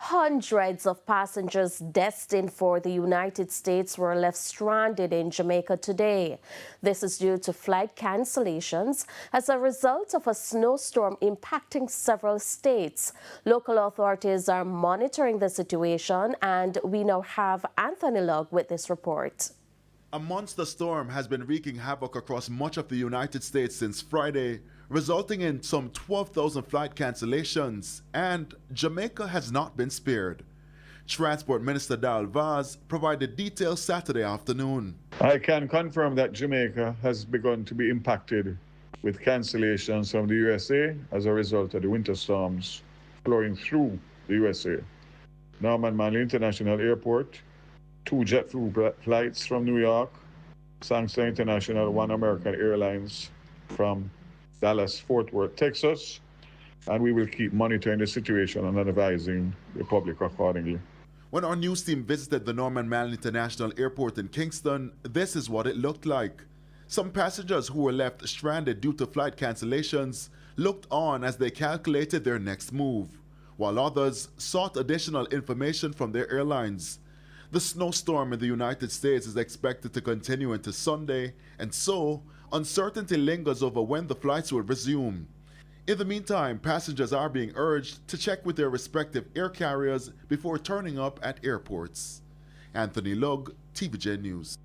Hundreds of passengers destined for the United States were left stranded in Jamaica today. This is due to flight cancellations as a result of a snowstorm impacting several states. Local authorities are monitoring the situation, and we now have Anthony Lugg with this report. A monster storm has been wreaking havoc across much of the United States since Friday, resulting in some 12,000 flight cancellations, and Jamaica has not been spared. Transport Minister Dal Vaz provided details Saturday afternoon. I can confirm that Jamaica has begun to be impacted with cancellations from the USA as a result of the winter storms flowing through the USA. Norman Manley International Airport, 2 jet flights from New York, Sanctuary International, 1 American Airlines from Dallas, Fort Worth, Texas, and we will keep monitoring the situation and advising the public accordingly. When our news team visited the Norman Manley International Airport in Kingston, this is what it looked like. Some passengers who were left stranded due to flight cancellations looked on as they calculated their next move, while others sought additional information from their airlines. The snowstorm in the United States is expected to continue into Sunday, and so uncertainty lingers over when the flights will resume. In the meantime, passengers are being urged to check with their respective air carriers before turning up at airports. Anthony Lugg, TVJ News.